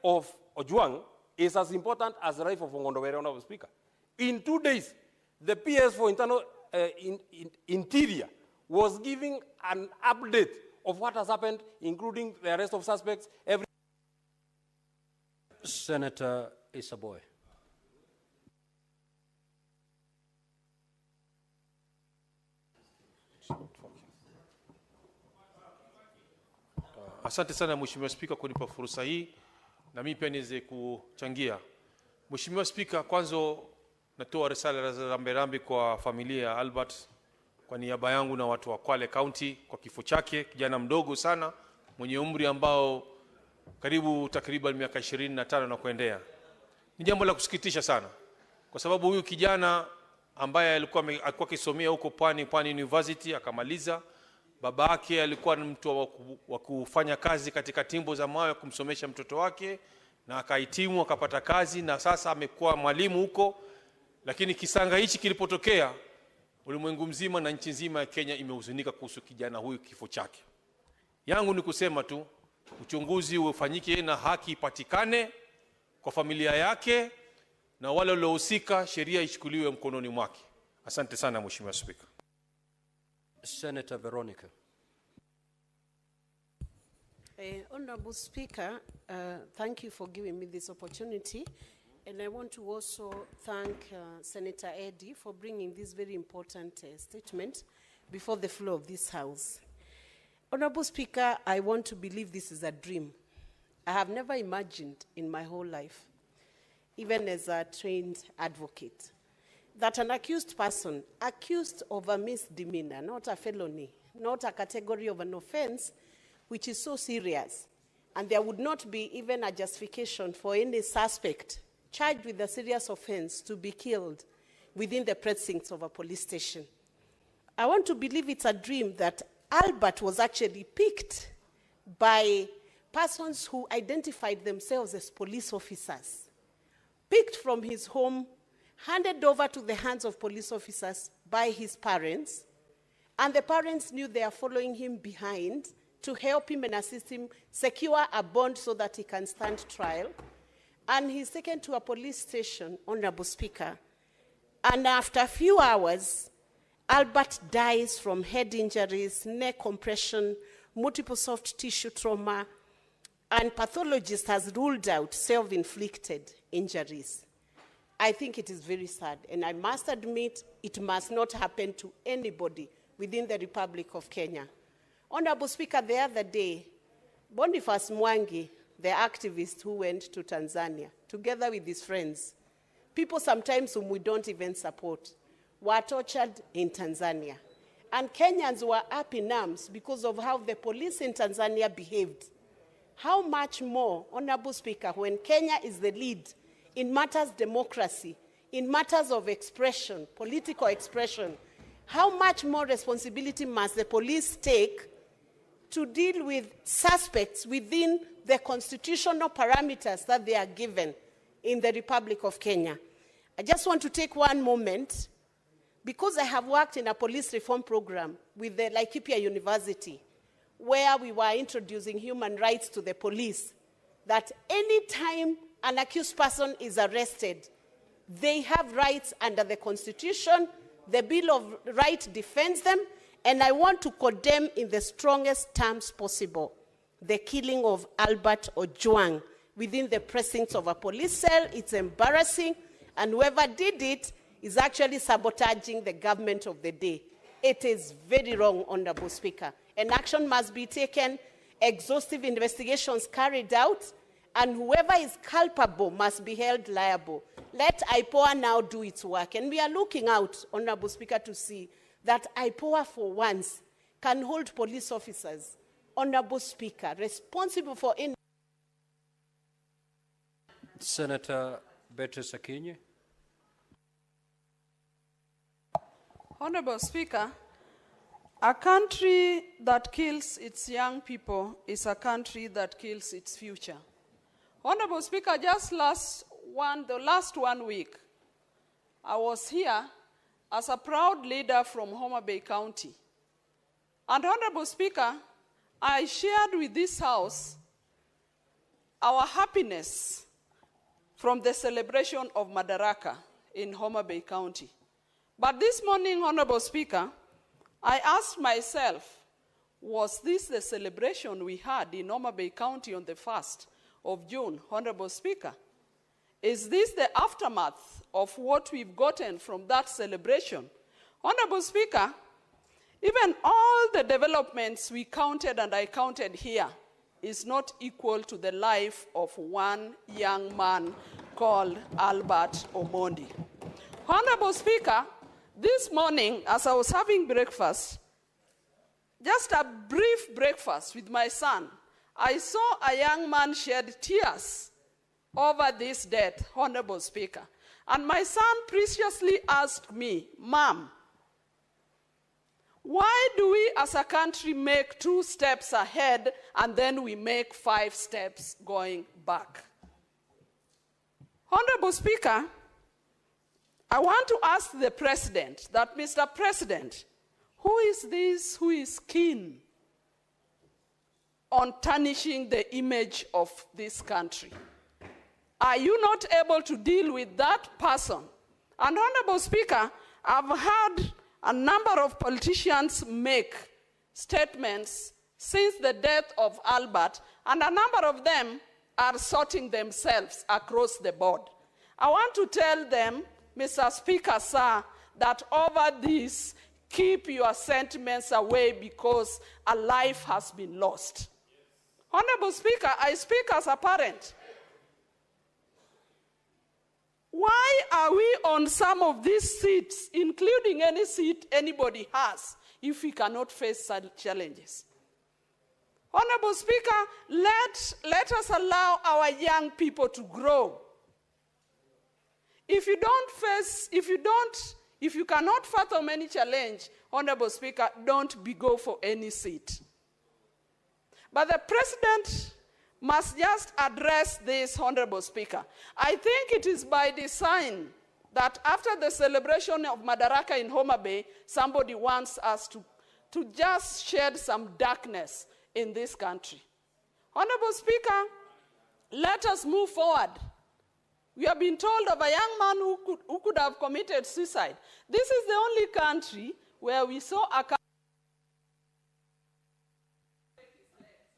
of OJWANG is as important as the life of Ongondowere, Honorable Speaker. In 2 days, the PS for Interior was giving an update of what has happened, including the arrest of suspects. Senator Isaboy. Asante sana Mheshimiwa Spika kunipa fursa hii na mimi pia niweze kuchangia. Mheshimiwa Spika, kwanza natoa risala za rambirambi kwa familia ya Albert kwa niaba yangu na watu wa Kwale County kwa kifo chake, kijana mdogo sana mwenye umri ambao takriban miaka 25 na kuendelea. Ni jambo la kusikitisha sana kwa sababu huyu kijana ambaye alikuwa akisomea huko Pwani University akamaliza. Baba yake alikuwa ni mtu wa kufanya kazi katika timbo za mawe kumsomesha mtoto wake na akahitimu akapata kazi na sasa amekuwa mwalimu huko. Lakini kisanga hichi kilipotokea, ulimwengu mzima na nchi nzima ya Kenya imehuzunika kuhusu kijana huyu, kifo chake. Yangu ni kusema tu uchunguzi ufanyike na haki ipatikane kwa familia yake na wale waliohusika sheria ichukuliwe mkononi mwake. Asante sana Mheshimiwa Spika. Senator Veronica. Honorable Speaker, thank you for giving me this opportunity. And I want to also thank Senator Eddy for bringing this very important statement before the floor of this House. Honorable Speaker, I want to believe this is a dream. I have never imagined in my whole life, even as a trained advocate, that an accused person, accused of a misdemeanor, not a felony, not a category of an offense, which is so serious, and there would not be even a justification for any suspect charged with a serious offense to be killed within the precincts of a police station. I want to believe it's a dream that Albert was actually picked by persons who identified themselves as police officers, picked from his home, handed over to the hands of police officers by his parents, and the parents knew they are following him behind to help him and assist him secure a bond so that he can stand trial. And he's taken to a police station, Honorable Speaker, and after a few hours, Albert dies from head injuries, neck compression, multiple soft tissue trauma, and pathologist has ruled out self-inflicted injuries. I think it is very sad, and I must admit it must not happen to anybody within the Republic of Kenya. Honorable Speaker, the other day, Boniface Mwangi, the activist who went to Tanzania, together with his friends, people sometimes whom we don't even support, were tortured in Tanzania. And Kenyans were up in arms because of how the police in Tanzania behaved. How much more, Honorable Speaker, when Kenya is the lead in matters democracy, in matters of expression, political expression, how much more responsibility must the police take to deal with suspects within the constitutional parameters that they are given in the Republic of Kenya? I just want to take one moment, because I have worked in a police reform program with the Laikipia University, where we were introducing human rights to the police, that any time an accused person is arrested, they have rights under the Constitution. The Bill of Rights defends them, and I want to condemn in the strongest terms possible the killing of Albert OJWANG within the precincts of a police cell. It's embarrassing, and whoever did it is actually sabotaging the government of the day. It is very wrong, Honorable Speaker. And action must be taken, exhaustive investigations carried out, and whoever is culpable must be held liable. Let IPOA now do its work. And we are looking out, Honorable Speaker, to see that IPOA for once can hold police officers, Honorable Speaker, responsible for any... Senator Beatrice Akinyi. Honorable Speaker, a country that kills its young people is a country that kills its future. Honorable Speaker, just the last 1 week, I was here as a proud leader from Homa Bay County. And Honorable Speaker, I shared with this House our happiness from the celebration of Madaraka in Homa Bay County. But this morning, Honorable Speaker, I asked myself, was this the celebration we had in Homa Bay County on the 1st of June, Honorable Speaker? Is this the aftermath of what we've gotten from that celebration? Honorable Speaker, even all the developments we counted and I counted here is not equal to the life of one young man called Albert Omondi. Honorable Speaker, this morning as I was having breakfast, just a brief breakfast with my son, I saw a young man shed tears over this death, Honorable Speaker. And my son preciously asked me, Mom, why do we as a country make 2 steps ahead and then we make 5 steps going back? Honorable Speaker, I want to ask the President that, Mr. President, who is this who is keen on tarnishing the image of this country? Are you not able to deal with that person? And Honorable Speaker, I've heard a number of politicians make statements since the death of Albert, and a number of them are sorting themselves across the board. I want to tell them, Mr. Speaker, sir, that over this, keep your sentiments away because a life has been lost. Honorable Speaker, I speak as a parent. Why are we on some of these seats, including any seat anybody has, if we cannot face such challenges? Honorable Speaker, let us allow our young people to grow. If you cannot fathom any challenge, Honorable Speaker, don't go for any seat. But the President must just address this, Honorable Speaker. I think it is by design that after the celebration of Madaraka in Homa Bay, somebody wants us to just shed some darkness in this country. Honorable Speaker, let us move forward. We have been told of a young man who could have committed suicide. This is the only country where we saw a...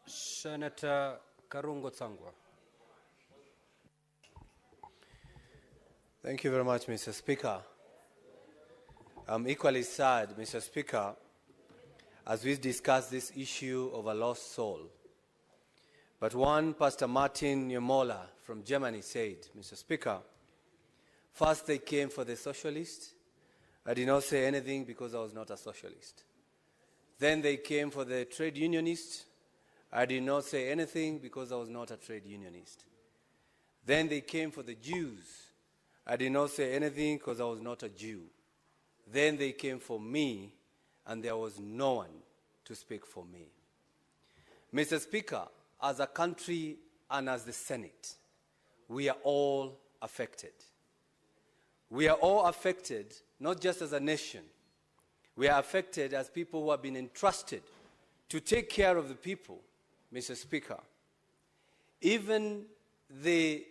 Senator Karungo Tsangwa. Thank you very much, Mr. Speaker. I'm equally sad, Mr. Speaker, as we discuss this issue of a lost soul. But one, Pastor Martin Niemola from Germany said, Mr. Speaker, first they came for the socialist. I did not say anything because I was not a socialist. Then they came for the trade unionist. I did not say anything because I was not a trade unionist. Then they came for the Jews. I did not say anything because I was not a Jew. Then they came for me, and there was no one to speak for me. Mr. Speaker, as a country and as the Senate, we are all affected. We are all affected, not just as a nation. We are affected as people who have been entrusted to take care of the people, Mr. Speaker. Even the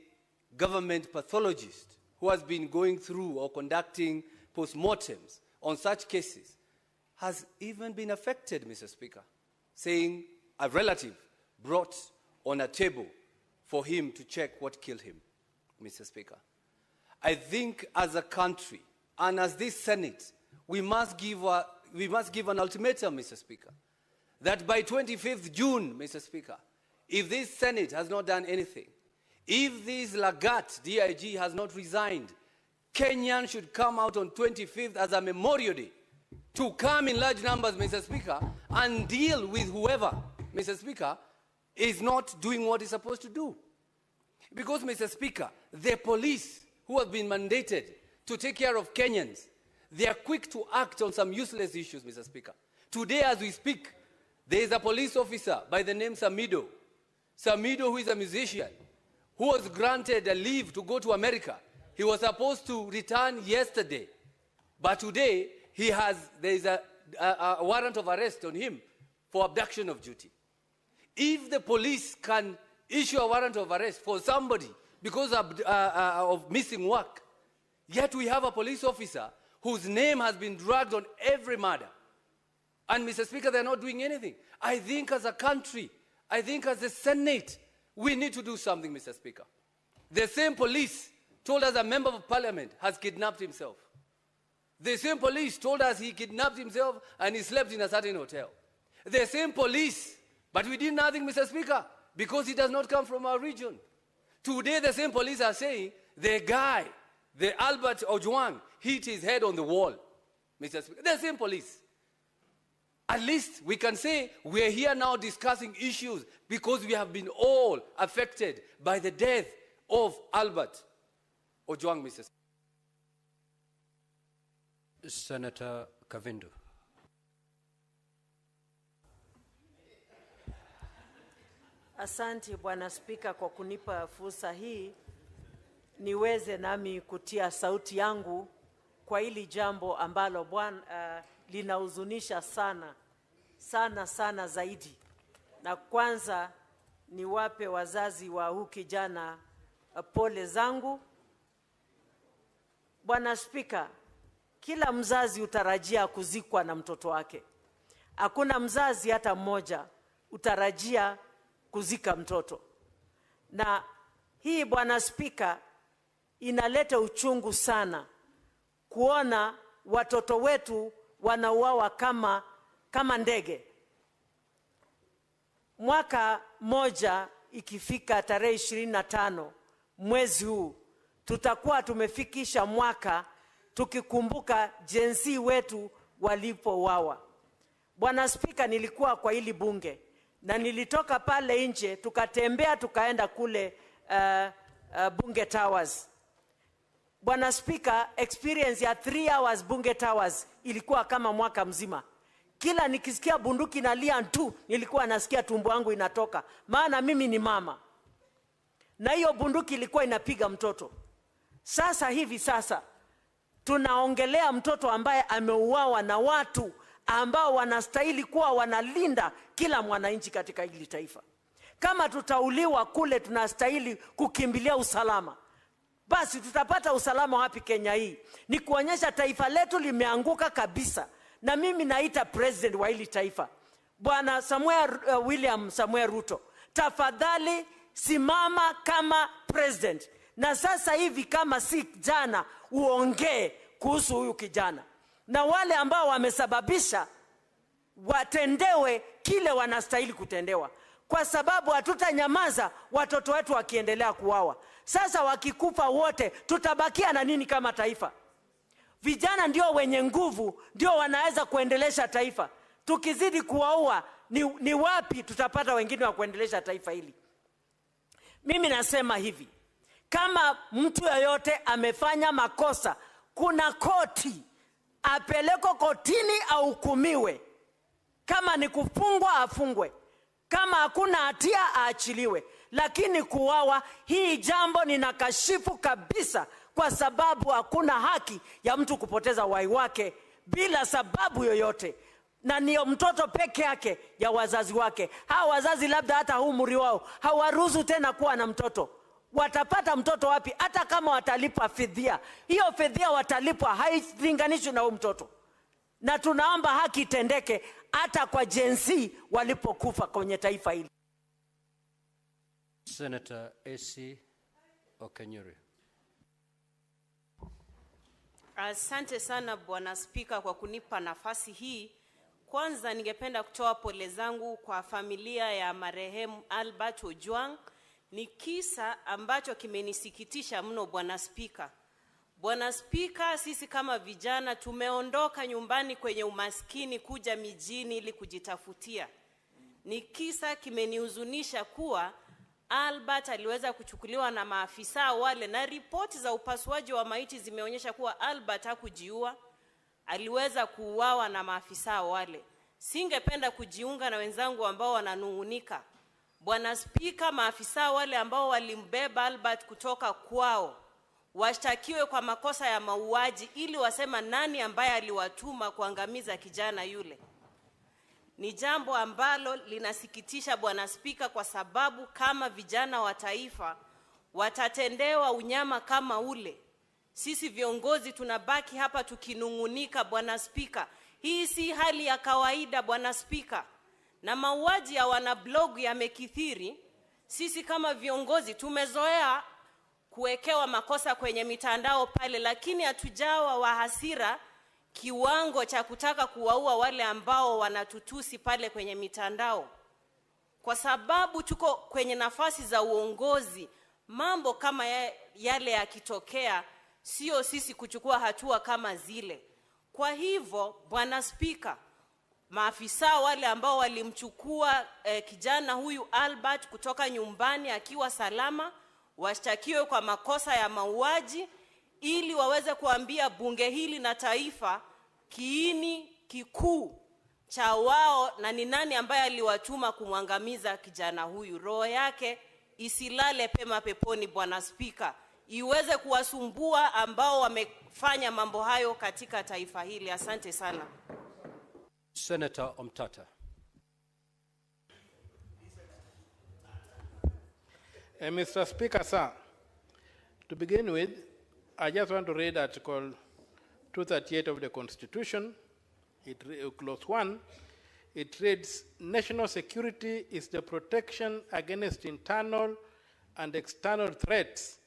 government pathologist who has been going through or conducting postmortems on such cases has even been affected, Mr. Speaker, saying a relative brought on a table for him to check what killed him, Mr. Speaker. I think as a country and as this Senate, we must give an ultimatum, Mr. Speaker, that by 25th June, Mr. Speaker, if this Senate has not done anything, if this LANGAT DIG has not resigned, Kenyans should come out on 25th as a Memorial Day to come in large numbers, Mr. Speaker, and deal with whoever, Mr. Speaker, is not doing what it's supposed to do. Because, Mr. Speaker, the police who have been mandated to take care of Kenyans, they are quick to act on some useless issues, Mr. Speaker. Today, as we speak, there is a police officer by the name Samido. Samido, who is a musician, who was granted a leave to go to America. He was supposed to return yesterday, but today there is a warrant of arrest on him for abduction of duty. If the police can issue a warrant of arrest for somebody because of missing work. Yet we have a police officer whose name has been dragged on every murder. And Mr. Speaker, they're not doing anything. I think as a country, I think as a Senate, we need to do something, Mr. Speaker. The same police told us a member of parliament has kidnapped himself. The same police told us he kidnapped himself and he slept in a certain hotel. The same police, but we did nothing, Mr. Speaker, because he does not come from our region. Today, the same police are saying the guy, the Albert OJWANG, hit his head on the wall, Mr. Speaker. The same police. At least we can say we are here now discussing issues because we have been all affected by the death of Albert OJWANG, Mr. Speaker. Senator Kavindu. Asante Bwana Spika kwa kunipa fursa hii niweze nami kutia sauti yangu kwa hili jambo ambalo Bwana linahuzunisha sana zaidi. Na kwanza niwape wazazi wa huyu kijana pole zangu. Bwana Spika, kila mzazi utarajia kuzikwa na mtoto wake. Hakuna mzazi hata mmoja utarajia kuzika mtoto. Na hii Bwana Spika inaleta uchungu sana kuona watoto wetu wanauawa kama ndege. Mwaka moja ikifika tarehe 25 mwezi huu tutakuwa tumefikisha mwaka tukikumbuka jinsi wetu walipouawa. Bwana Spika, nilikuwa kwa hili bunge na nilitoka pale nje tukatembea tukaenda kule Bunge Towers. Bwana Spika, experience ya 3 hours Bunge Towers ilikuwa kama mwaka mzima. Kila nikisikia bunduki inalia tu nilikuwa nasikia tumbo yangu inatoka, maana mimi ni mama. Na hiyo bunduki ilikuwa inapiga mtoto. Sasa tunaongelea mtoto ambaye ameuawa na watu ambao wanastahili kuwa wanalinda kila mwananchi katika hili taifa. Kama tutauliwa kule tunastahili kukimbilia usalama. Basi tutapata usalama wapi Kenya hii? Ni kuonyesha taifa letu limeanguka kabisa. Na mimi naita president wa hili taifa, Bwana William Samuel Ruto, tafadhali simama kama president. Na sasa hivi kama si jana uongee kuhusu huyu kijana. Na wale ambao wamesababisha watendewe kile wanastahili kutendewa. Kwa sababu hatutanyamaza watoto wetu wakiendelea kuuawa. Sasa wakikufa wote tutabakia na nini kama taifa? Vijana ndio wenye nguvu, ndio wanaweza kuendelesha taifa. Tukizidi kuwaua ni wapi tutapata wengine wa kuendelesha taifa hili? Mimi nasema hivi, kama mtu yeyote amefanya makosa, kuna koti, apeleko kotini au hukumiwe. Kama ni kufungwa afungwe, kama hakuna hatia aachiliwe. Lakini kuuawa, hii jambo ninakashifu kabisa, kwa sababu hakuna haki ya mtu kupoteza uhai wake bila sababu yoyote. Na ni mtoto peke yake ya wazazi wake. Hawa wazazi labda hata umri wao hawaruhusu tena kuwa na mtoto. Watapata mtoto wapi? Hata kama watalipa fidhia, hiyo fidhia watalipwa hailinganishwi na huyo mtoto. Na tunaomba haki itendeke hata kwa jinsi walipokufa kwenye taifa hili. Senator AC Okenyuri. Asante sana Bwana Spika kwa kunipa nafasi hii. Kwanza ningependa kutoa pole zangu kwa familia ya marehemu Albert OJWANG. Ni kisa ambacho kimenisikitisha mno Bwana Spika. Bwana Spika, sisi kama vijana tumeondoka nyumbani kwenye umaskini kuja mijini ili kujitafutia. Ni kisa kimenihuzunisha kuwa Albert aliweza kuchukuliwa na maafisa wale, na ripoti za upasuaji wa maiti zimeonyesha kuwa Albert hakujiua, aliweza kuuawa na maafisa wale. Singependa kujiunga na wenzangu ambao wananungunika. Bwana Spika, maafisa wale ambao walimbeba Albert kutoka kwao washtakiwe kwa makosa ya mauaji ili wasema nani ambaye aliwatuma kuangamiza kijana yule. Ni jambo ambalo linasikitisha Bwana Spika, kwa sababu kama vijana wa taifa watatendewa unyama kama ule, sisi viongozi tunabaki hapa tukinungunika Bwana Spika. Hii si hali ya kawaida Bwana Spika, na mauaji ya wanablog yamekithiri. Sisi kama viongozi tumezoea kuwekewa makosa kwenye mitandao pale, lakini hatujawa wa hasira kiwango cha kutaka kuwaua wale ambao wanatutusi pale kwenye mitandao. Kwa sababu tuko kwenye nafasi za uongozi, mambo kama yale yakitokea, sio sisi kuchukua hatua kama zile. Kwa hivyo Bwana Spika, maafisa wale ambao walimchukua kijana huyu Albert kutoka nyumbani akiwa salama, washtakiwe kwa makosa ya mauaji, ili waweze kuambia bunge hili na taifa kiini kikuu cha wao na ni nani ambaye aliwatuma kumwangamiza kijana huyu. Roho yake isilale pema peponi Bwana Spika, iweze kuwasumbua ambao wamefanya mambo hayo katika taifa hili. Asante sana. Senator Omtata. Mr. Speaker, sir, to begin with, I just want to read Article 238 of the Constitution, Clause 1. It reads, national security is the protection against internal and external threats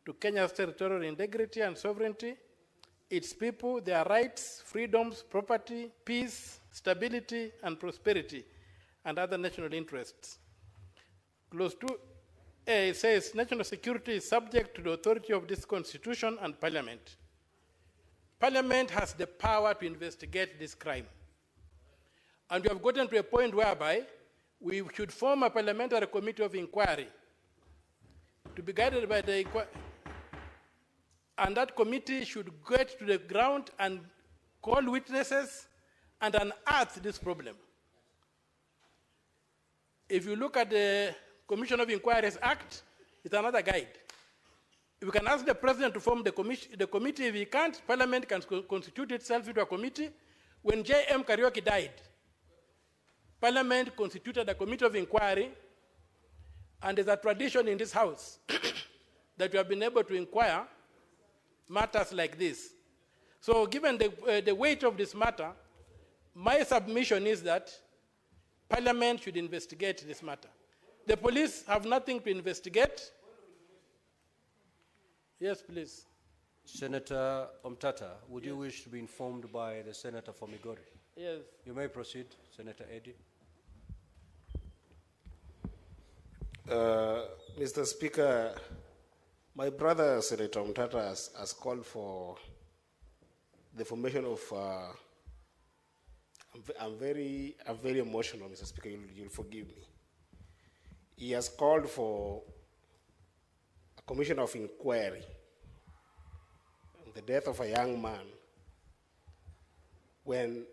to Kenya's territorial integrity and sovereignty, its people, their rights, freedoms, property, peace, stability, and prosperity, and other national interests. Clause 2A says national security is subject to the authority of this Constitution and Parliament. Parliament has the power to investigate this crime. And we have gotten to a point whereby we should form a parliamentary committee of inquiry to be guided by the inquiry. And that committee should get to the ground and call witnesses and unearth this problem. If you look at the Commission of Inquiries Act, it's another guide. We can ask the president to form the committee. If he can't, Parliament can constitute itself into a committee. When J.M. Kariuki died, Parliament constituted a committee of inquiry, and there's a tradition in this House that we have been able to inquire matters like this. So given the weight of this matter, my submission is that Parliament should investigate this matter. The police have nothing to investigate. Yes, please. Senator Omtata, would you wish to be informed by the Senator for Migori? Yes. You may proceed, Senator Eddy. Mr. Speaker, my brother, Senator Omtata, has called for the formation of, I'm very emotional, Mr. Speaker, you'll forgive me. He has called for a commission of inquiry on the death of a young man when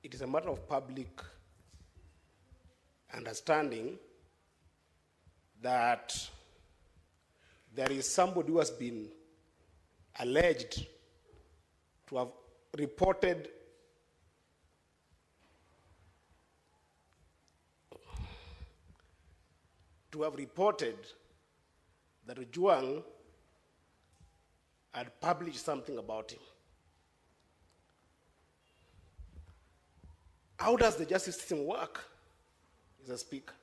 it is a matter of public understanding that there is somebody who has been alleged to have reported that OJWANG had published something about him. How does the justice system work, Mr. Speaker?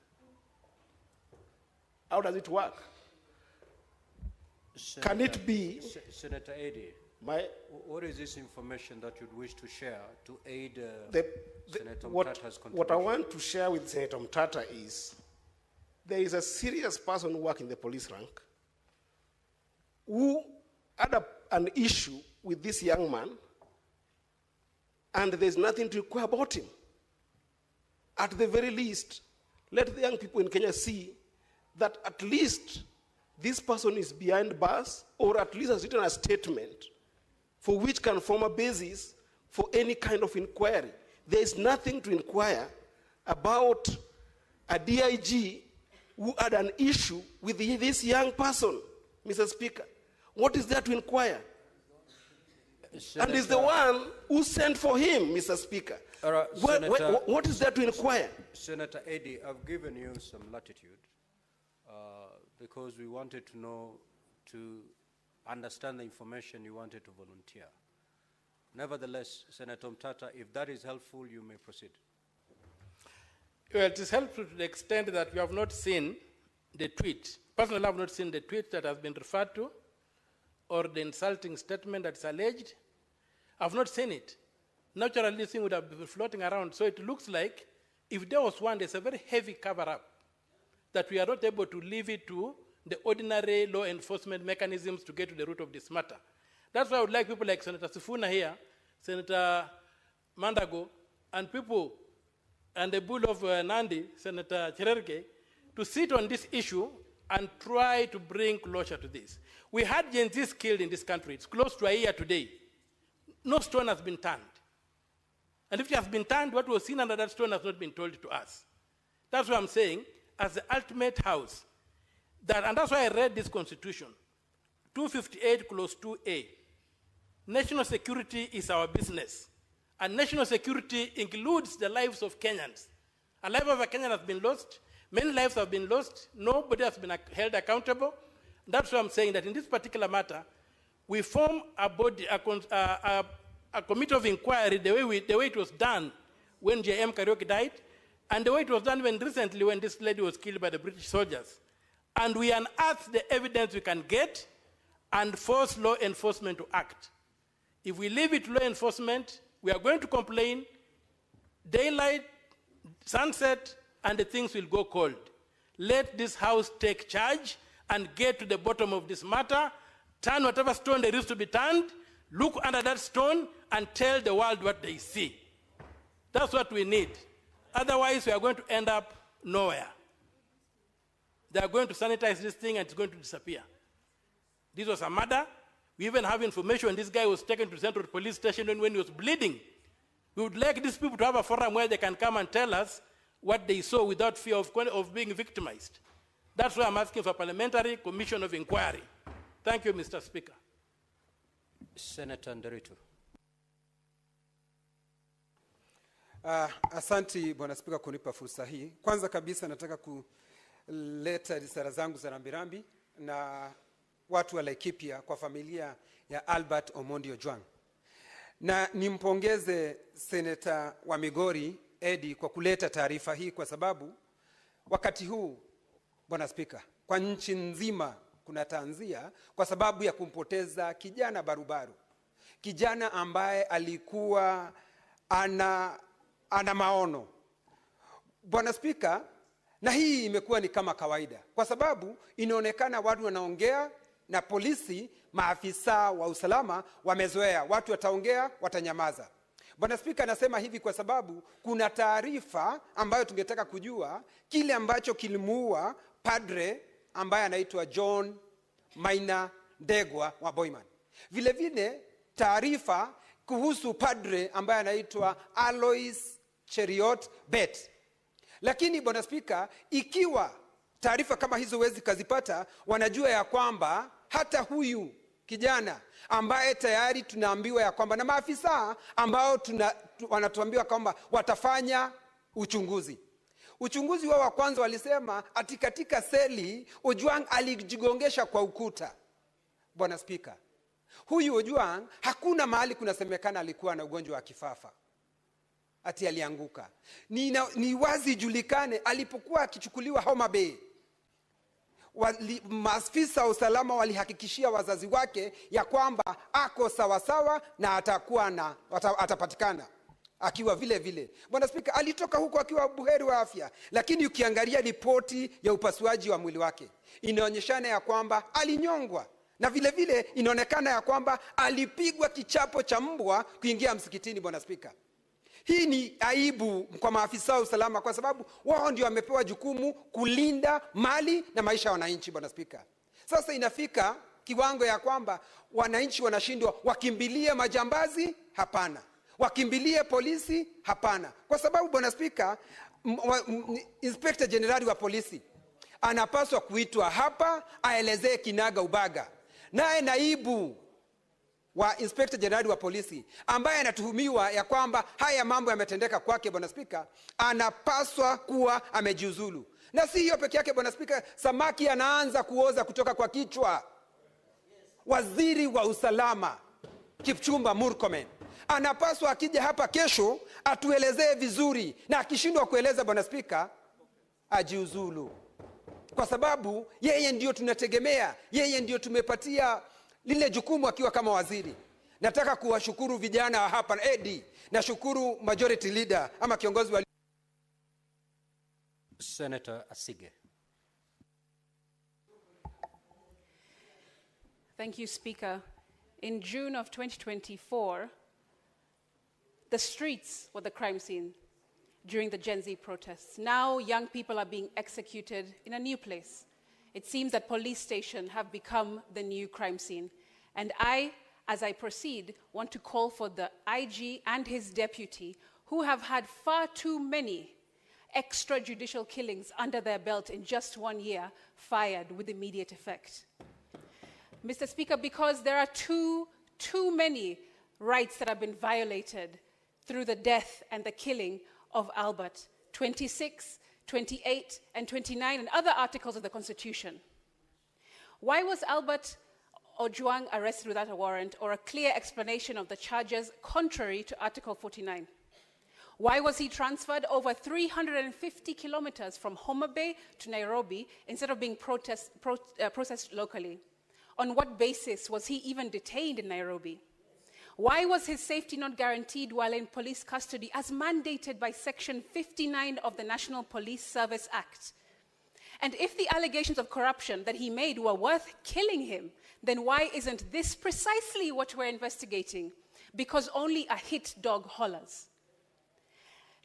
How does it work? Senator, Can it be? Senator Eddy, what is this information that you'd wish to share to aid Senator Omtata's contribution? What I want to share with Senator Omtata is there is a serious person who works in the police rank who had an issue with this young man, and there's nothing to inquire about him. At the very least, let the young people in Kenya see that at least this person is behind bars, or at least has written a statement for which can form a basis for any kind of inquiry. There is nothing to inquire about a DIG who had an issue with this young person, Mr. Speaker. What is there to inquire? and is the one who sent for him, Mr. Speaker. What is there to inquire? Senator Eddie, I've given you some latitude because we wanted to know, to understand the information you wanted to volunteer. Nevertheless, Senator Mtata, if that is helpful, you may proceed. Well, it is helpful to the extent that you have not seen the tweet. Personally, I have not seen the tweet that has been referred to or the insulting statement that is alleged. I have not seen it. Naturally, this thing would have been floating around. So it looks like if there was one, there's a very heavy cover-up that we are not able to leave it to the ordinary law enforcement mechanisms to get to the root of this matter. That's why I would like people like Senator Sifuna here, Senator Mandago, and people, and the bull of Nandi, Senator Chererke, to sit on this issue and try to bring closure to this. We had Gen Zs killed in this country. It's close to a year today. No stone has been turned. And if it has been turned, what was seen under that stone has not been told to us. That's what I'm saying, as the ultimate house. And that's why I read this Constitution, 258 clause 2A. National security is our business. And national security includes the lives of Kenyans. A life of a Kenyan has been lost. Many lives have been lost. Nobody has been held accountable. That's why I'm saying that in this particular matter, we form a body, a committee of inquiry the way it was done when J.M. Kariuki died, and the way it was done recently when this lady was killed by the British soldiers. And we unearth the evidence we can get and force law enforcement to act. If we leave it to law enforcement, we are going to complain, daylight, sunset, and the things will go cold. Let this house take charge and get to the bottom of this matter, turn whatever stone there is to be turned, look under that stone, and tell the world what they see. That's what we need. Otherwise, we are going to end up nowhere. They are going to sanitize this thing and it's going to disappear. This was a murder. We even have information when this guy was taken to the Central Police Station when he was bleeding. We would like these people to have a forum where they can come and tell us what they saw without fear of being victimized. That's why I'm asking for a parliamentary commission of inquiry. Thank you, Mr. Speaker. Senator Nderitu. Asanti Bwana Spika kunipa fursa hii. Kwanza kabisa nataka kuleta risala zangu za rambirambi na watu wa Laikipia kwa familia ya Albert Omondi Ojwang. Na nimpongeze Seneta wa Migori Eddie kwa kuleta taarifa hii kwa sababu wakati huu Bwana Spika, kwa nchi nzima kuna tanzia kwa sababu ya kumpoteza kijana barubaru. Kijana ambaye alikuwa ana maono. Bwana Spika, na hii imekuwa ni kama kawaida kwa sababu inaonekana watu wanaongea na polisi, maafisa wa usalama wamezoea. Watu wataongea, watanyamaza. Bwana Spika, anasema hivi kwa sababu kuna taarifa ambayo tungetaka kujua kile ambacho kilimuua padre ambaye anaitwa John Maina Ndegwa wa Boyman. Vile vile taarifa kuhusu padre ambaye anaitwa Alois Cheriot Bet. Lakini Bwana Spika, ikiwa taarifa kama hizo wezi kazipata, wanajua ya kwamba hata huyu kijana ambaye tayari tunaambiwa ya kwamba na maafisa ambao wanatuambiwa kwamba watafanya uchunguzi. Uchunguzi wao wa kwanza walisema ati katika seli Ojwang alijigongesha kwa ukuta. Bwana Spika, huyu Ojwang hakuna mahali kunasemekana alikuwa na ugonjwa wa kifafa. Ati alianguka. Ni wazi julikane alipokuwa akichukuliwa Homa Bay. Maafisa usalama walihakikishia wazazi wake ya kwamba ako sawasawa na atapatikana akiwa vile vile. Bwana Spika, alitoka huko akiwa buheri wa afya, lakini ukiangalia ripoti ya upasuaji wa mwili wake inaonyeshana ya kwamba alinyongwa, na vile vile inaonekana ya kwamba alipigwa kichapo cha mbwa kuingia msikitini. Bwana Spika, hii ni aibu kwa maafisa wa usalama kwa sababu wao ndio wamepewa jukumu kulinda mali na maisha ya wananchi. Bwana Spika, sasa inafika kiwango ya kwamba wananchi wanashindwa wakimbilie majambazi? Hapana. Wakimbilie polisi? Hapana. Kwa sababu Bwana Spika, Inspector General wa polisi anapaswa kuitwa hapa aelezee kinaga ubaga. Naye naibu wa Inspector General wa polisi ambaye anatuhumiwa ya kwamba haya mambo yametendeka kwake, Bwana Spika, anapaswa kuwa amejiuzulu. Na si hiyo peke yake, Bwana Spika, samaki anaanza kuoza kutoka kwa kichwa. Waziri wa usalama Kipchumba Murkomen anapaswa akija hapa kesho atuelezee vizuri, na akishindwa kueleza, Bwana Spika, ajiuzulu, kwa sababu yeye ndio tunategemea, yeye ndio tumepatia lile jukumu akiwa kama waziri. Nataka kuwashukuru vijana hapa Edi, na shukuru majority leader ama kiongozi wa Senator Asige. Thank you, Speaker. In June of 2024, the streets were the crime scene during the Gen Z protests. Now young people are being executed in a new place. It seems that police stations have become the new crime scene. And I, as I proceed, want to call for the IG and his deputy, who have had far too many extrajudicial killings under their belt in just 1 year, fired with immediate effect. Mr. Speaker, because there are too many rights that have been violated through the death and the killing of Albert, 26, 28, and 29, and other articles of the Constitution. Why was Albert OJWANG arrested without a warrant or a clear explanation of the charges contrary to Article 49? Why was he transferred over 350 kilometers from Homa Bay to Nairobi instead of being processed locally? On what basis was he even detained in Nairobi? Why was his safety not guaranteed while in police custody as mandated by Section 59 of the National Police Service Act? And if the allegations of corruption that he made were worth killing him, then why isn't this precisely what we're investigating? Because only a hit dog hollers.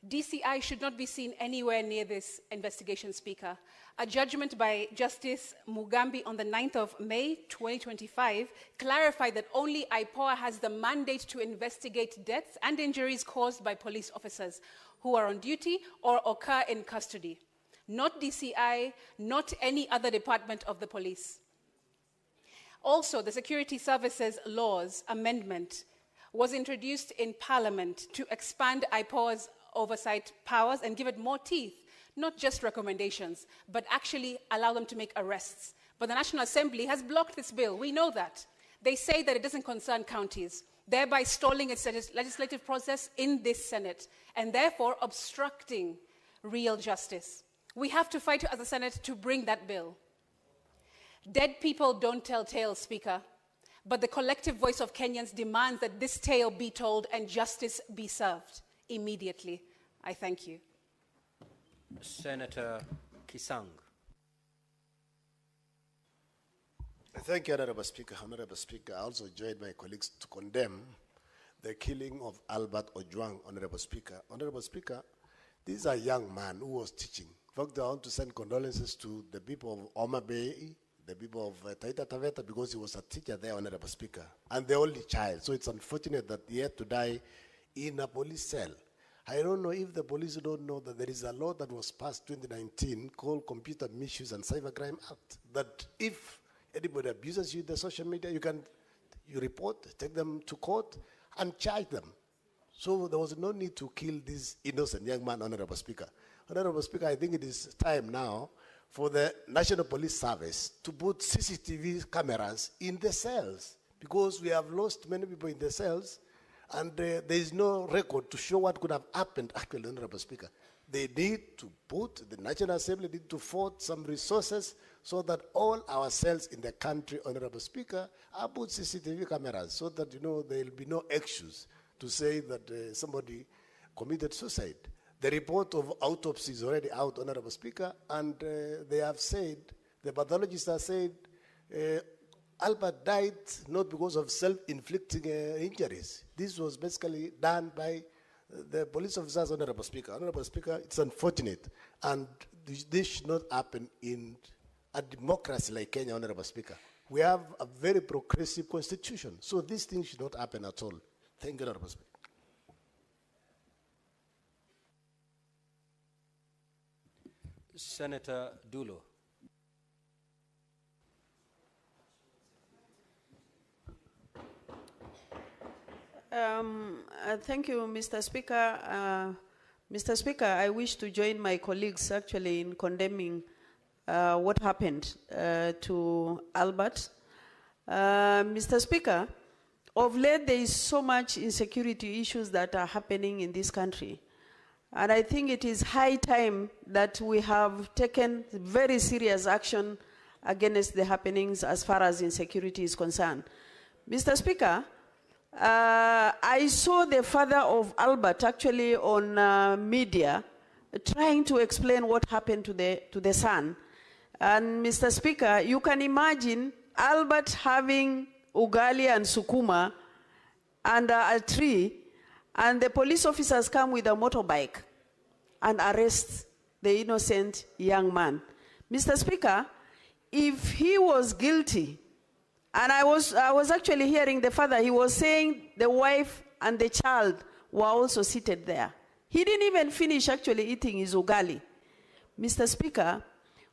DCI should not be seen anywhere near this investigation, Speaker. A judgment by Justice Mugambi on the 9th of May 2025 clarified that only IPOA has the mandate to investigate deaths and injuries caused by police officers who are on duty or occur in custody. Not DCI, not any other department of the police. Also, the Security Services Laws Amendment was introduced in Parliament to expand IPOA's oversight powers and give it more teeth, not just recommendations, but actually allow them to make arrests. But the National Assembly has blocked this bill. We know that. They say that it doesn't concern counties, thereby stalling its legislative process in this Senate, and therefore obstructing real justice. We have to fight as a Senate to bring that bill. Dead people don't tell tales, Speaker, but the collective voice of Kenyans demands that this tale be told and justice be served immediately. I thank you. Senator Kisang. Thank you, Honorable Speaker. Honorable Speaker, I also joined my colleagues to condemn the killing of Albert OJWANG, Honorable Speaker. Honorable Speaker, this is a young man who was teaching. In fact, I want to send condolences to the people of Homa Bay, the people of Taita Taveta, because he was a teacher there, Honorable Speaker, and the only child. So it's unfortunate that he had to die in a police cell. I don't know if the police don't know that there is a law that was passed 2019 called Computer Misuse and Cybercrime Act, that if anybody abuses you in the social media, you report, take them to court, and charge them. So there was no need to kill this innocent young man, Honorable Speaker. Honorable Speaker, I think it is time now for the National Police Service to put CCTV cameras in the cells, because we have lost many people in the cells, and there is no record to show what could have happened, actually, Honorable Speaker. They need to put, the National Assembly need to afford some resources so that all our cells in the country, Honorable Speaker, are put CCTV cameras so that, there will be no excuse to say that somebody committed suicide. The report of autopsy is already out, Honorable Speaker, and they have said, the pathologists have said, Albert died not because of self-inflicting injuries. This was basically done by the police officers, Honorable Speaker. Honorable Speaker, it's unfortunate, and this should not happen in a democracy like Kenya, Honorable Speaker. We have a very progressive constitution, so these things should not happen at all. Thank you, Honorable Speaker. Senator Dulo. Thank you, Mr. Speaker. Mr. Speaker, I wish to join my colleagues actually in condemning what happened to Albert. Mr. Speaker, of late there is so much insecurity issues that are happening in this country. And I think it is high time that we have taken very serious action against the happenings as far as insecurity is concerned. Mr. Speaker, I saw the father of Albert actually on media trying to explain what happened to the son. And Mr. Speaker, you can imagine Albert having ugali and sukuma under a tree, and the police officers come with a motorbike and arrest the innocent young man. Mr. Speaker, if he was guilty, and I was actually hearing the father, he was saying the wife and the child were also seated there. He didn't even finish actually eating his ugali. Mr. Speaker,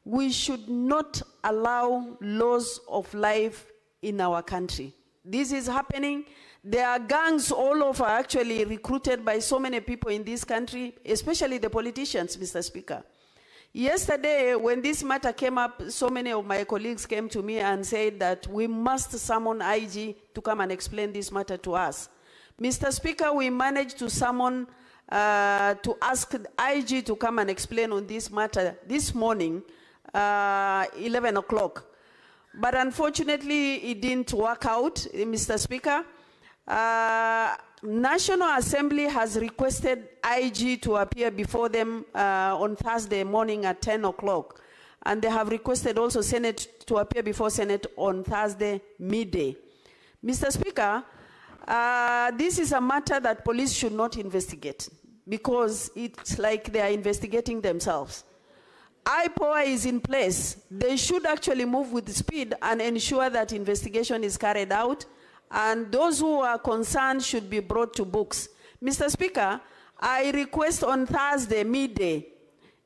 we should not allow loss of life in our country. This is happening. There are gangs all over actually recruited by so many people in this country, especially the politicians, Mr. Speaker. Yesterday, when this matter came up, so many of my colleagues came to me and said that we must summon IG to come and explain this matter to us. Mr. Speaker, we managed to summon, to ask IG to come and explain on this matter this morning, 11 o'clock. But unfortunately, it didn't work out, Mr. Speaker. National Assembly has requested IG to appear before them on Thursday morning at 10 o'clock. And they have requested also Senate to appear before Senate on Thursday midday. Mr. Speaker, this is a matter that police should not investigate because it's like they are investigating themselves. IPOA is in place. They should actually move with speed and ensure that investigation is carried out, and those who are concerned should be brought to books. Mr. Speaker, I request on Thursday midday,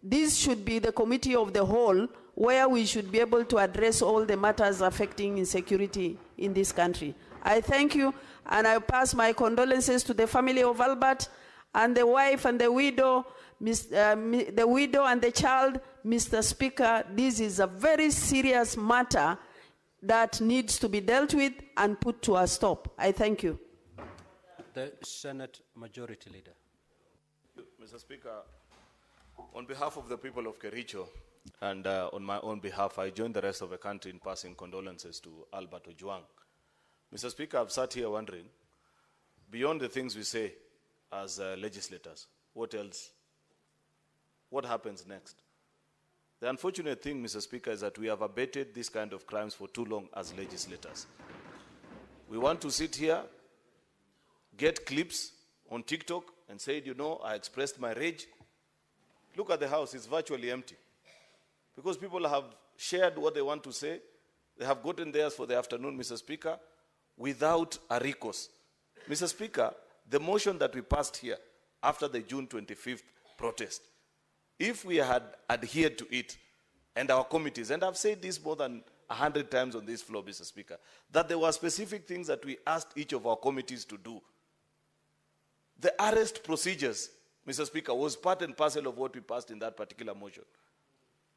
this should be the committee of the whole where we should be able to address all the matters affecting insecurity in this country. I thank you, and I pass my condolences to the family of Albert and the wife and the widow, the widow and the child. Mr. Speaker, this is a very serious matter that needs to be dealt with and put to a stop. I thank you. The Senate Majority Leader. Mr. Speaker, on behalf of the people of Kericho and on my own behalf, I join the rest of the country in passing condolences to Albert OJWANG. Mr. Speaker, I've sat here wondering, beyond the things we say as legislators, what else? What happens next? The unfortunate thing, Mr. Speaker, is that we have abated this kind of crimes for too long as legislators. We want to sit here, get clips on TikTok and say, you know, I expressed my rage. Look at the house, it's virtually empty. Because people have shared what they want to say. They have gotten theirs for the afternoon, Mr. Speaker, without a recourse. Mr. Speaker, the motion that we passed here after the June 25th protest, if we had adhered to it, and our committees, and I've said this more than 100 times on this floor, Mr. Speaker, that there were specific things that we asked each of our committees to do. The arrest procedures, Mr. Speaker, was part and parcel of what we passed in that particular motion.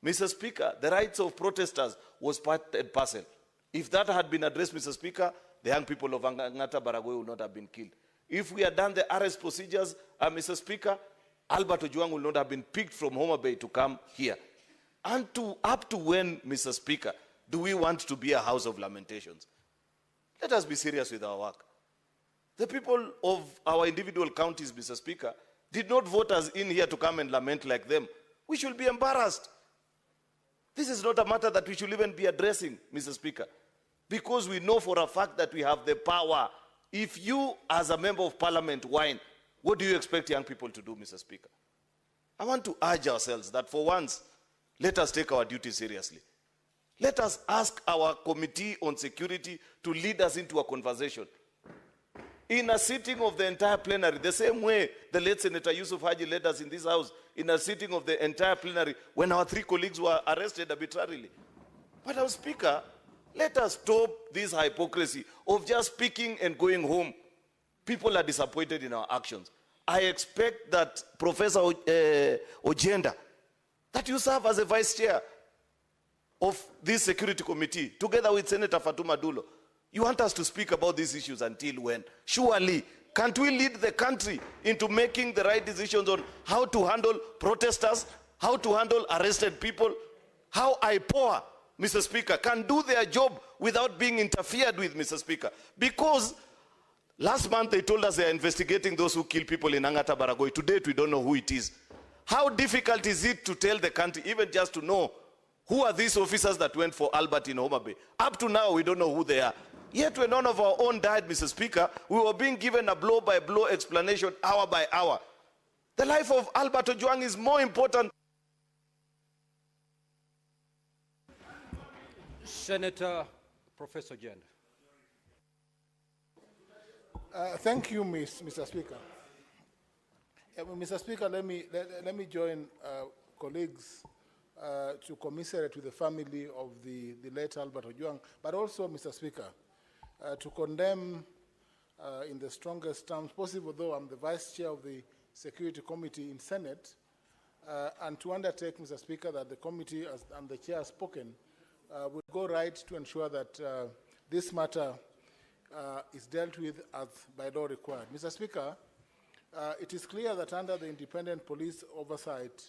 Mr. Speaker, the rights of protesters was part and parcel. If that had been addressed, Mr. Speaker, the young people of Angata Baragoi would not have been killed. If we had done the arrest procedures, Mr. Speaker, Albert OJWANG would not have been picked from Homa Bay to come here. And up to when, Mr. Speaker, do we want to be a house of lamentations? Let us be serious with our work. The people of our individual counties, Mr. Speaker, did not vote us in here to come and lament like them. We should be embarrassed. This is not a matter that we should even be addressing, Mr. Speaker, because we know for a fact that we have the power. If you, as a member of parliament, whine, what do you expect young people to do, Mr. Speaker? I want to urge ourselves that for once, let us take our duty seriously. Let us ask our committee on security to lead us into a conversation. In a sitting of the entire plenary, the same way the late Senator Yusuf Haji led us in this house, in a sitting of the entire plenary, when our 3 colleagues were arrested arbitrarily. But our Speaker, let us stop this hypocrisy of just speaking and going home. People are disappointed in our actions. I expect that Professor Ojenda, that you serve as a vice chair of this security committee, together with Senator Fatuma Dulo. You want us to speak about these issues until when? Surely, can't we lead the country into making the right decisions on how to handle protesters, how to handle arrested people, how IPOA, Mr. Speaker, can do their job without being interfered with, Mr. Speaker? Because last month they told us they are investigating those who kill people in Angata Baragoi. To date, we don't know who it is. How difficult is it to tell the country, even just to know, who are these officers that went for Albert in Homa Bay? Up to now, we don't know who they are. Yet when none of our own died, Mr. Speaker, we were being given a blow-by-blow explanation hour by hour. The life of Albert Ojwang is more important. Senator Professor Jen. Thank you, Mr. Speaker. Mr. Speaker, let me join colleagues to commiserate with the family of the late Albert Ojwang, but also, Mr. Speaker, to condemn in the strongest terms possible, though I'm the Vice Chair of the Security Committee in Senate, and to undertake, Mr. Speaker, that the committee and the Chair has spoken will go right to ensure that this matter is dealt with as by law required. Mr. Speaker, it is clear that under the Independent Police Oversight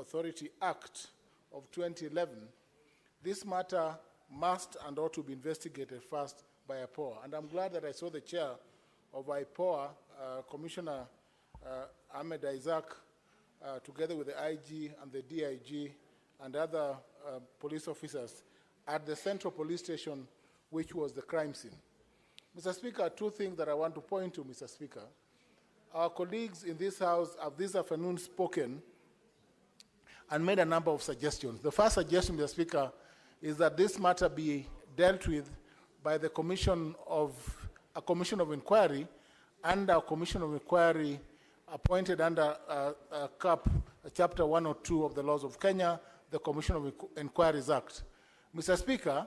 Authority Act of 2011, this matter must and ought to be investigated first by IPOA. And I'm glad that I saw the chair of IPOA, Commissioner Ahmed Isaac, together with the IG and the DIG and other police officers at the Central Police Station, which was the crime scene. Mr. Speaker, two things that I want to point to, Mr. Speaker. Our colleagues in this House have this afternoon spoken and made a number of suggestions. The first suggestion, Mr. Speaker, is that this matter be dealt with by the commission of inquiry and a commission of inquiry appointed under Chapter 102 of the Laws of Kenya, the Commission of Inquiries Act. Mr. Speaker,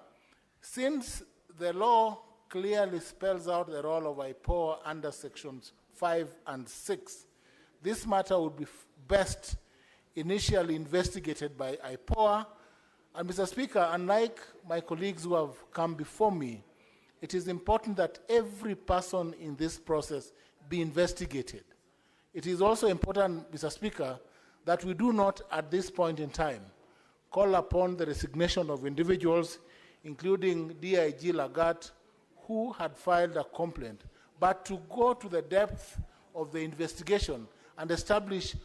since the law clearly spells out the role of IPOA under Sections 5 and 6, this matter would be best initially investigated by IPOA. And Mr. Speaker, unlike my colleagues who have come before me, it is important that every person in this process be investigated. It is also important, Mr. Speaker, that we do not, at this point in time, call upon the resignation of individuals, including DIG LANGAT, who had filed a complaint, but to go to the depth of the investigation and establish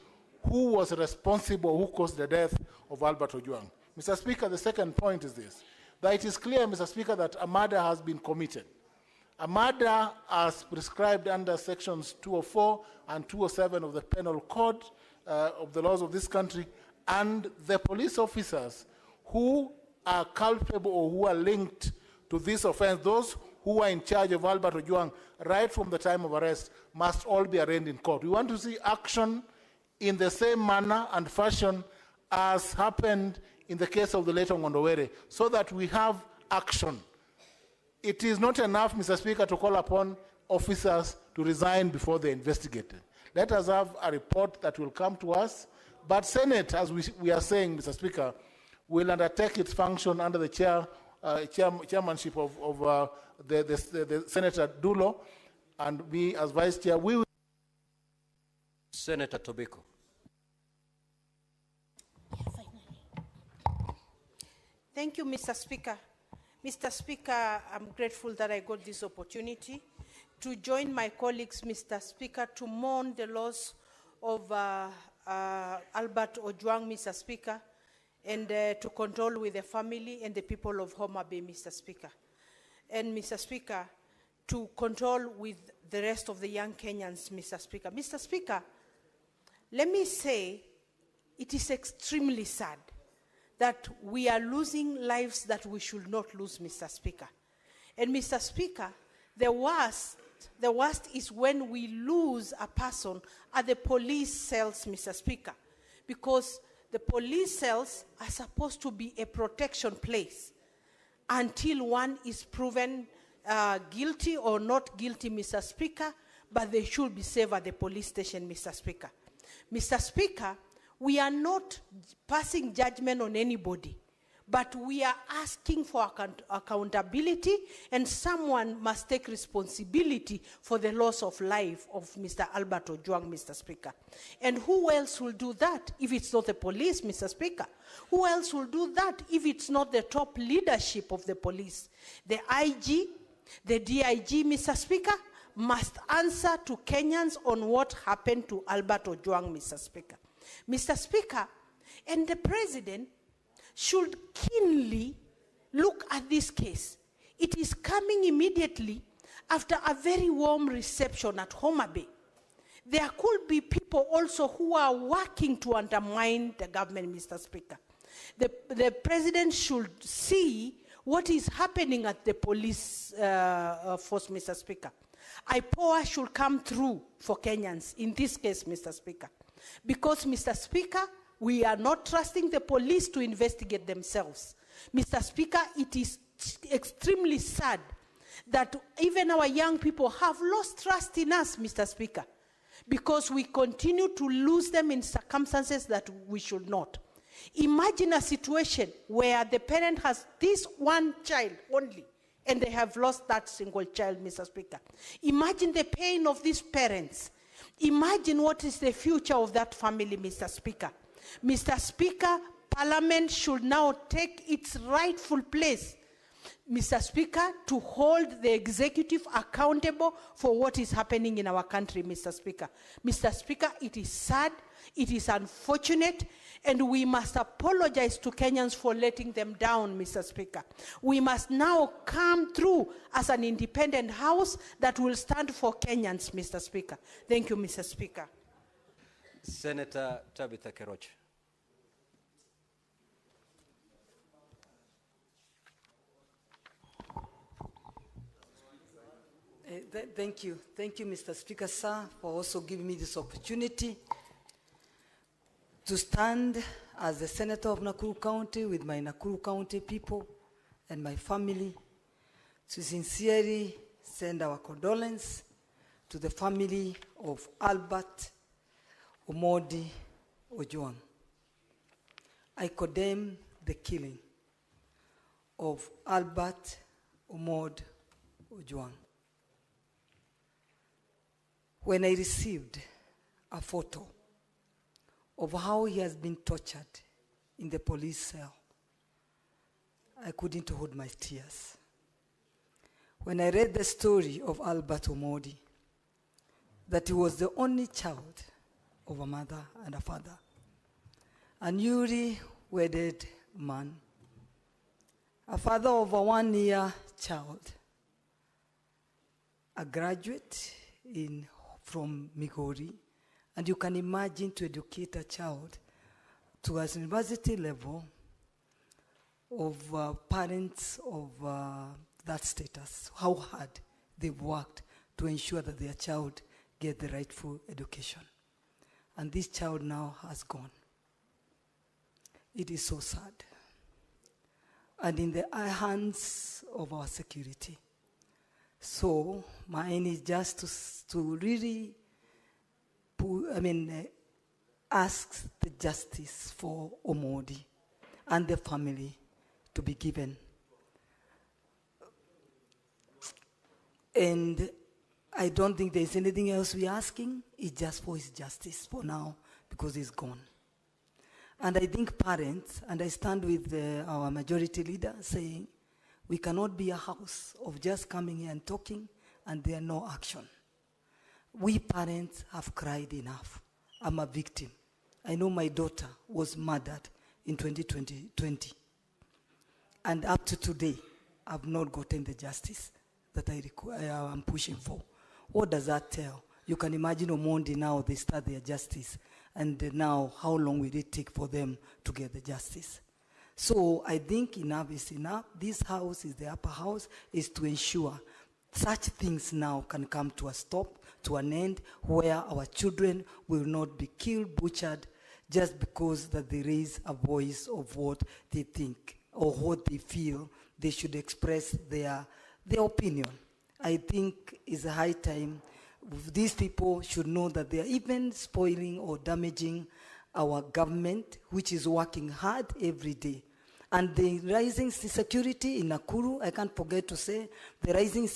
who was responsible, who caused the death of Albert Ojwang. Mr. Speaker, the second point is this, that it is clear, Mr. Speaker, that a murder has been committed. A murder as prescribed under Sections 204 and 207 of the Penal Code of the laws of this country, and the police officers who are culpable or who are linked to this offense, those who are in charge of Albert Ojwang right from the time of arrest, must all be arraigned in court. We want to see action in the same manner and fashion as happened in the case of the late Ngondowere, so that we have action. It is not enough, Mr. Speaker, to call upon officers to resign before they investigate. Let us have a report that will come to us, but Senate, as we are saying, Mr. Speaker, will undertake its function under the chairmanship of the Senator Dulo, and me as Vice Chair, we will. Senator Tobiko. Thank you, Mr. Speaker. Mr. Speaker, I'm grateful that I got this opportunity to join my colleagues, Mr. Speaker, to mourn the loss of Albert Ojwang, Mr. Speaker, and to condole with the family and the people of Homa Bay, Mr. Speaker. And, Mr. Speaker, to condole with the rest of the young Kenyans, Mr. Speaker. Mr. Speaker, let me say it is extremely sad that we are losing lives that we should not lose, Mr. Speaker. And, Mr. Speaker, the worst is when we lose a person at the police cells, Mr. Speaker, because the police cells are supposed to be a protection place until one is proven guilty or not guilty, Mr. Speaker, but they should be safe at the police station, Mr. Speaker. Mr. Speaker, we are not passing judgment on anybody, but we are asking for accountability, and someone must take responsibility for the loss of life of Mr. Albert Ojwang, Mr. Speaker. And who else will do that if it's not the police, Mr. Speaker? Who else will do that if it's not the top leadership of the police? The IG, the DIG, Mr. Speaker, must answer to Kenyans on what happened to Albert Ojwang, Mr. Speaker. Mr. Speaker, and the President should keenly look at this case. It is coming immediately after a very warm reception at Homa Bay. There could be people also who are working to undermine the government, Mr. Speaker. The President should see what is happening at the police force, Mr. Speaker. IPOA should come through for Kenyans in this case, Mr. Speaker. Because, Mr. Speaker, we are not trusting the police to investigate themselves. Mr. Speaker, it is extremely sad that even our young people have lost trust in us, Mr. Speaker, because we continue to lose them in circumstances that we should not. Imagine a situation where the parent has this one child only, and they have lost that single child, Mr. Speaker. Imagine the pain of these parents. Imagine what is the future of that family, Mr. Speaker. Mr. Speaker, Parliament should now take its rightful place, Mr. Speaker, to hold the executive accountable for what is happening in our country, Mr. Speaker. Mr. Speaker, it is sad, it is unfortunate, and we must apologize to Kenyans for letting them down, Mr. Speaker. We must now come through as an independent house that will stand for Kenyans, Mr. Speaker. Thank you, Mr. Speaker. Senator Tabitha Keroch. Thank you, Mr. Speaker, sir, for also giving me this opportunity to stand as the Senator of Nakuru County with my Nakuru County people and my family to sincerely send our condolence to the family of Albert Omondi Ojwang. I condemn the killing of Albert Omondi Ojwang. When I received a photo of how he has been tortured in the police cell, I couldn't hold my tears. When I read the story of Albert Omondi, that he was the only child of a mother and a father, a newly wedded man, a father of a 1-year child, a graduate from Migori, and you can imagine to educate a child to a university level of parents of that status, how hard they've worked to ensure that their child get the rightful education. And this child now has gone. It is so sad. And in the hands of our security. So mine is just to really ask the justice for Omondi and the family to be given. And I don't think there's anything else we're asking. It's just for his justice for now, because he's gone. And I think parents, and I stand with our majority leader saying, we cannot be a house of just coming here and talking and there no action. We parents have cried enough. I'm a victim. I know my daughter was murdered in 2020. And up to today, I've not gotten the justice that I'm pushing for. What does that tell? You can imagine Omondi now, they start their justice. And now, how long will it take for them to get the justice? So I think enough is enough. This house is the upper house, is to ensure such things now can come to a stop, to an end, where our children will not be killed, butchered, just because that they raise a voice of what they think or what they feel they should express their opinion. I think it's a high time these people should know that they are even spoiling or damaging our government, which is working hard every day. And the rising security in Nakuru, I can't forget to say, the rising...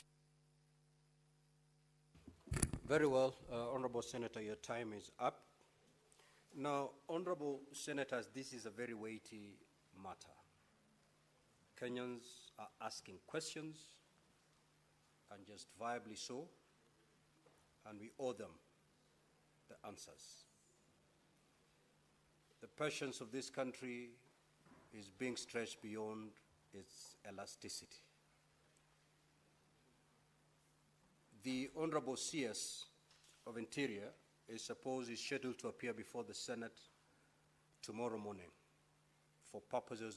Very well, Honorable Senator, your time is up. Now, Honorable Senators, this is a very weighty matter. Kenyans are asking questions, and justifiably so, and we owe them the answers. The patience of this country is being stretched beyond its elasticity. The Honorable CS of Interior is scheduled to appear before the Senate tomorrow morning for purposes